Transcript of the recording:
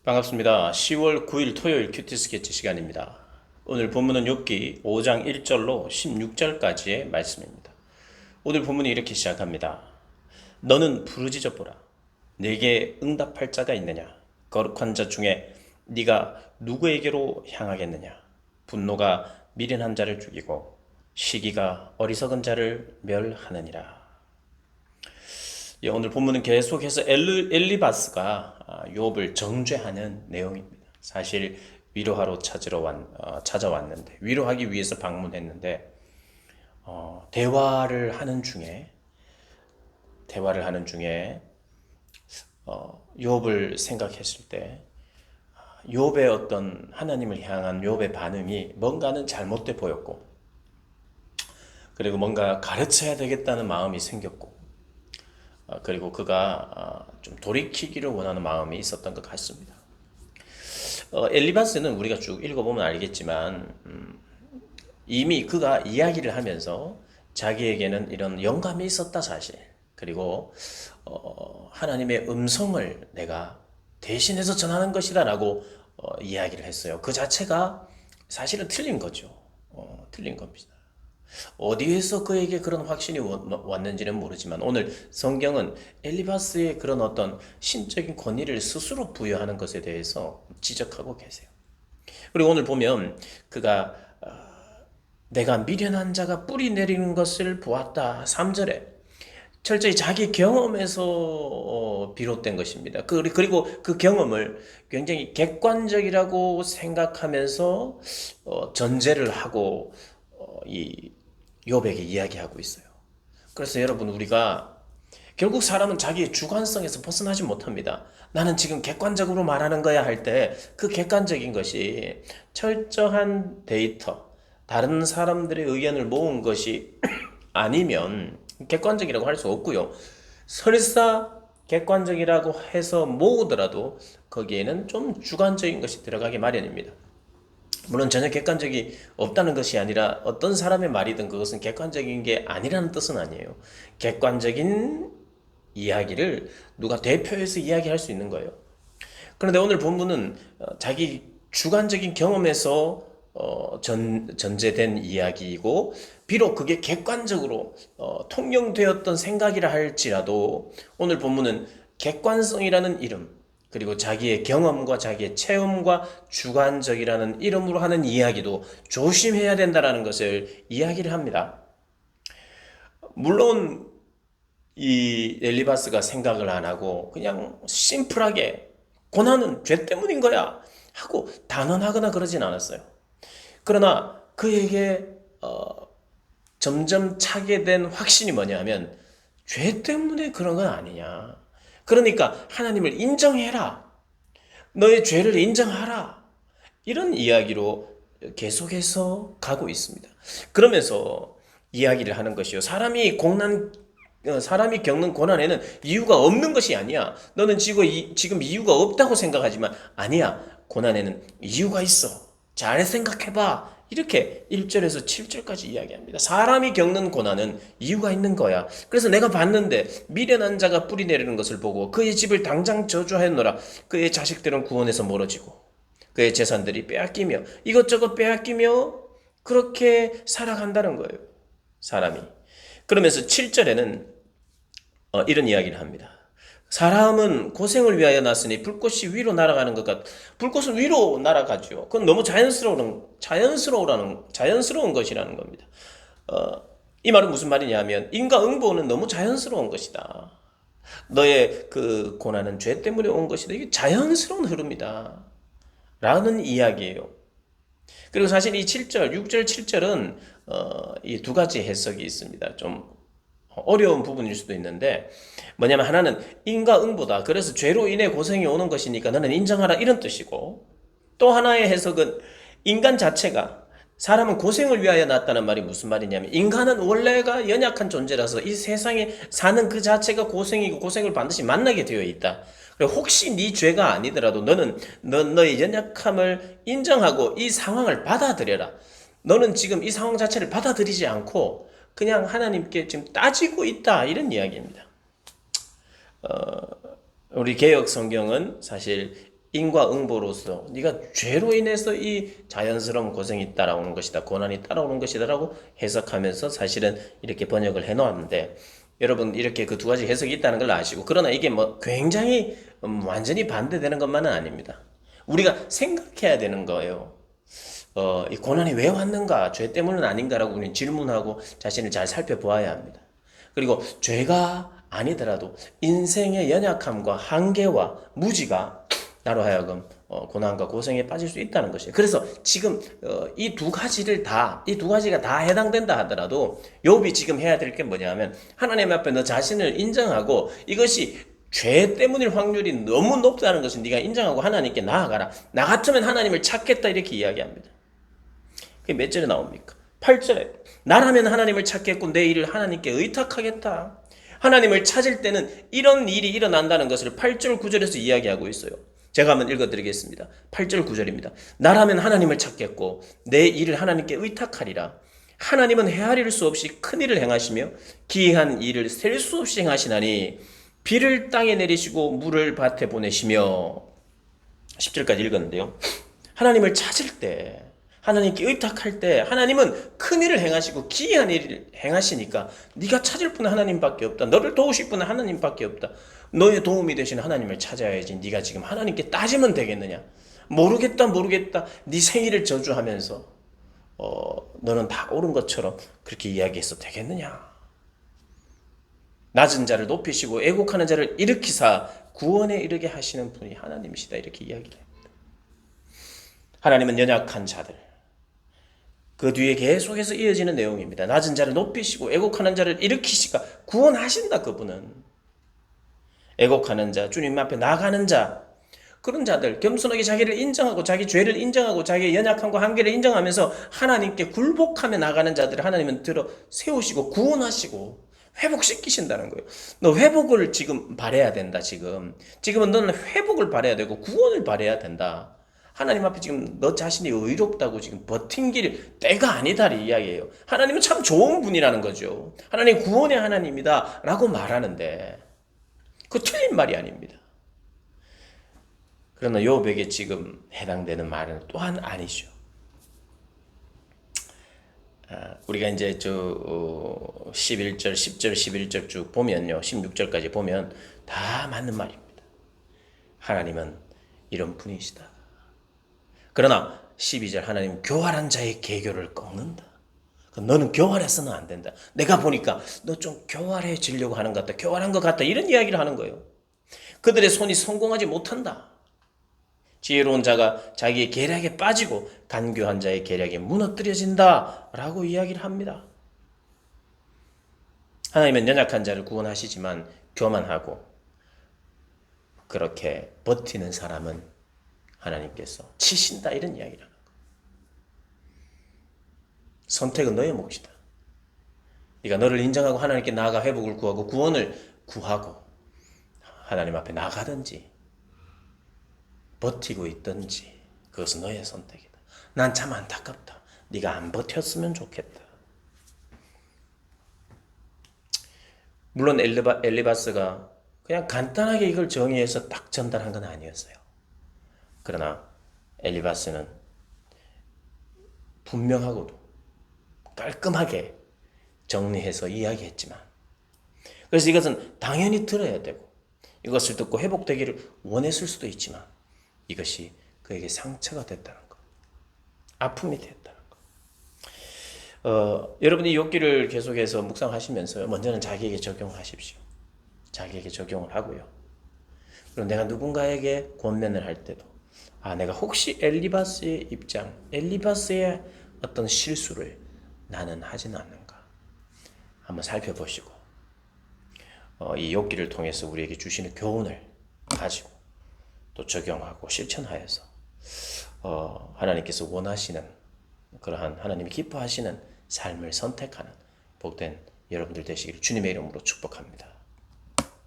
반갑습니다. 10월 9일 토요일 큐티 스케치 시간입니다. 오늘 본문은 욥기 5장 1절로 16절까지의 말씀입니다. 오늘 본문이 이렇게 시작합니다. 너는 부르짖어 보라. 내게 응답할 자가 있느냐? 거룩한 자 중에 네가 누구에게로 향하겠느냐? 분노가 미련한 자를 죽이고 시기가 어리석은 자를 멸하느니라. 예, 오늘 본문은 계속해서 엘리바스가 욥을 정죄하는 내용입니다. 사실 위로하러 찾아왔는데 위로하기 위해서 방문했는데 대화를 하는 중에 욥을 생각했을 때 욥의 어떤 하나님을 향한 욥의 반응이 뭔가는 잘못돼 보였고, 그리고 뭔가 가르쳐야 되겠다는 마음이 생겼고, 그리고 그가 좀 돌이키기를 원하는 마음이 있었던 것 같습니다. 엘리바스는 우리가 쭉 읽어보면 알겠지만 이미 그가 이야기를 하면서 자기에게는 이런 영감이 있었다 사실. 그리고 하나님의 음성을 내가 대신해서 전하는 것이다 라고 이야기를 했어요. 그 자체가 사실은 틀린 거죠. 틀린 겁니다. 어디에서 그에게 그런 확신이 왔는지는 모르지만 오늘 성경은 엘리바스의 그런 어떤 신적인 권위를 스스로 부여하는 것에 대해서 지적하고 계세요. 그리고 오늘 보면 그가 내가 미련한 자가 뿌리 내리는 것을 보았다. 3절에 철저히 자기 경험에서 비롯된 것입니다. 그리고 그 경험을 굉장히 객관적이라고 생각하면서 전제를 하고 이 욥에게 이야기하고 있어요. 그래서 여러분, 우리가 결국 사람은 자기의 주관성에서 벗어나지 못합니다. 나는 지금 객관적으로 말하는 거야 할 때 그 객관적인 것이 철저한 데이터, 다른 사람들의 의견을 모은 것이 아니면 객관적이라고 할 수 없고요. 설사 객관적이라고 해서 모으더라도 거기에는 좀 주관적인 것이 들어가기 마련입니다. 물론 전혀 객관적이 없다는 것이 아니라 어떤 사람의 말이든 그것은 객관적인 게 아니라는 뜻은 아니에요. 객관적인 이야기를 누가 대표해서 이야기할 수 있는 거예요. 그런데 오늘 본문은 자기 주관적인 경험에서 전제된 이야기이고, 비록 그게 객관적으로 통용되었던 생각이라 할지라도 오늘 본문은 객관성이라는 이름, 그리고 자기의 경험과 자기의 체험과 주관적이라는 이름으로 하는 이야기도 조심해야 된다는 것을 이야기를 합니다. 물론 이 엘리바스가 생각을 안 하고 그냥 심플하게 고난은 죄 때문인 거야 하고 단언하거나 그러진 않았어요. 그러나 그에게 점점 차게 된 확신이 뭐냐 하면 죄 때문에 그런 건 아니냐. 그러니까 하나님을 인정해라. 너의 죄를 인정하라. 이런 이야기로 계속해서 가고 있습니다. 그러면서 이야기를 하는 것이요. 사람이 겪는 고난에는 이유가 없는 것이 아니야. 너는 지금 이유가 없다고 생각하지만 아니야. 고난에는 이유가 있어. 잘 생각해봐. 이렇게 1절에서 7절까지 이야기합니다. 사람이 겪는 고난은 이유가 있는 거야. 그래서 내가 봤는데 미련한 자가 뿌리 내리는 것을 보고 그의 집을 당장 저주하였노라. 그의 자식들은 구원에서 멀어지고 그의 재산들이 빼앗기며 이것저것 빼앗기며 그렇게 살아간다는 거예요. 사람이. 그러면서 7절에는 이런 이야기를 합니다. 사람은 고생을 위하여 났으니 불꽃이 위로 날아가는 것 불꽃은 위로 날아가죠. 그건 너무 자연스러운 것이라는 겁니다. 이 말은 무슨 말이냐면 인과응보는 너무 자연스러운 것이다. 너의 그 고난은 죄 때문에 온 것이다. 이게 자연스러운 흐름이다. 라는 이야기예요. 그리고 사실 이 7절, 6절, 7절은 이 두 가지 해석이 있습니다. 좀 어려운 부분일 수도 있는데 뭐냐면 하나는 인과응보다. 그래서 죄로 인해 고생이 오는 것이니까 너는 인정하라 이런 뜻이고, 또 하나의 해석은 인간 자체가, 사람은 고생을 위하여 났다는 말이 무슨 말이냐면 인간은 원래가 연약한 존재라서 이 세상에 사는 그 자체가 고생이고 고생을 반드시 만나게 되어 있다. 혹시 네 죄가 아니더라도 너는 너의 연약함을 인정하고 이 상황을 받아들여라. 너는 지금 이 상황 자체를 받아들이지 않고 그냥 하나님께 지금 따지고 있다, 이런 이야기입니다. 우리 개혁 성경은 사실 인과응보로서 네가 죄로 인해서 이 자연스러운 고생이 따라오는 것이다, 고난이 따라오는 것이다라고 해석하면서 사실은 이렇게 번역을 해놓았는데, 여러분 이렇게 그 두 가지 해석이 있다는 걸 아시고, 그러나 이게 뭐 굉장히 완전히 반대되는 것만은 아닙니다. 우리가 생각해야 되는 거예요. 이 고난이 왜 왔는가? 죄 때문은 아닌가라고 우리는 질문하고 자신을 잘 살펴보아야 합니다. 그리고 죄가 아니더라도 인생의 연약함과 한계와 무지가 나로 하여금 고난과 고생에 빠질 수 있다는 것이에요. 그래서 지금 이 두 가지가 다 해당된다 하더라도 욥이 지금 해야 될 게 뭐냐면, 하나님 앞에 너 자신을 인정하고, 이것이 죄 때문일 확률이 너무 높다는 것을 네가 인정하고 하나님께 나아가라. 나 같으면 하나님을 찾겠다, 이렇게 이야기합니다. 그게 몇 절에 나옵니까? 8절에 나라면 하나님을 찾겠고 내 일을 하나님께 의탁하겠다. 하나님을 찾을 때는 이런 일이 일어난다는 것을 8절 9절에서 이야기하고 있어요. 제가 한번 읽어드리겠습니다. 8절 9절입니다. 나라면 하나님을 찾겠고 내 일을 하나님께 의탁하리라. 하나님은 헤아릴 수 없이 큰 일을 행하시며 기이한 일을 셀 수 없이 행하시나니 비를 땅에 내리시고 물을 밭에 보내시며. 10절까지 읽었는데요. 하나님을 찾을 때, 하나님께 의탁할 때 하나님은 큰 일을 행하시고 기이한 일을 행하시니까 네가 찾을 분은 하나님밖에 없다. 너를 도우실 분은 하나님밖에 없다. 너의 도움이 되신 하나님을 찾아야지 네가 지금 하나님께 따지면 되겠느냐. 모르겠다 네 생일을 저주하면서 너는 다 옳은 것처럼 그렇게 이야기해서 되겠느냐. 낮은 자를 높이시고 애곡하는 자를 일으키사 구원에 이르게 하시는 분이 하나님이시다, 이렇게 이야기를 합니다. 하나님은 연약한 자들, 그 뒤에 계속해서 이어지는 내용입니다. 낮은 자를 높이시고 애곡하는 자를 일으키시가 구원하신다. 그분은 애곡하는 자, 주님 앞에 나가는 자, 그런 자들, 겸손하게 자기를 인정하고 자기 죄를 인정하고 자기의 연약함과 한계를 인정하면서 하나님께 굴복하며 나가는 자들을 하나님은 들어 세우시고 구원하시고 회복시키신다는 거예요. 너 회복을 지금 바라야 된다. 지금은 너는 회복을 바라야 되고 구원을 바라야 된다. 하나님 앞에 지금 너 자신이 의롭다고 지금 버틴길 때가 아니다, 이 이야기예요. 하나님은 참 좋은 분이라는 거죠. 하나님 구원의 하나님이다 라고 말하는데 그 틀린 말이 아닙니다. 그러나 욥에게 지금 해당되는 말은 또한 아니죠. 우리가 이제 11절, 10절, 11절 쭉 보면요, 16절까지 보면 다 맞는 말입니다. 하나님은 이런 분이시다. 그러나 12절, 하나님 교활한 자의 계교를 꺾는다. 너는 교활해서는 안 된다. 내가 보니까 너 좀 교활해지려고 하는 것 같다, 교활한 것 같다, 이런 이야기를 하는 거예요. 그들의 손이 성공하지 못한다. 지혜로운 자가 자기의 계략에 빠지고 간교한 자의 계략이 무너뜨려진다 라고 이야기를 합니다. 하나님은 연약한 자를 구원하시지만 교만하고 그렇게 버티는 사람은 하나님께서 치신다, 이런 이야기를 하는 거예요. 선택은 너의 몫이다. 네가 너를 인정하고 하나님께 나아가 회복을 구하고 구원을 구하고 하나님 앞에 나가든지 버티고 있든지 그것은 너의 선택이다. 난 참 안타깝다. 네가 안 버텼으면 좋겠다. 물론 엘리바스가 그냥 간단하게 이걸 정의해서 딱 전달한 건 아니었어요. 그러나 엘리바스는 분명하고도 깔끔하게 정리해서 이야기했지만, 그래서 이것은 당연히 들어야 되고 이것을 듣고 회복되기를 원했을 수도 있지만 이것이 그에게 상처가 됐다는 것, 아픔이 됐다는 것. 여러분이 욥기를 계속해서 묵상하시면서 먼저는 자기에게 적용하십시오. 자기에게 적용을 하고요. 그리고 내가 누군가에게 권면을 할 때도 내가 혹시 엘리바스의 입장, 엘리바스의 어떤 실수를 나는 하지는 않는가 한번 살펴보시고 이 욥기를 통해서 우리에게 주시는 교훈을 가지고 또 적용하고 실천하여서 하나님께서 원하시는 그러한 하나님이 기뻐하시는 삶을 선택하는 복된 여러분들 되시기를 주님의 이름으로 축복합니다.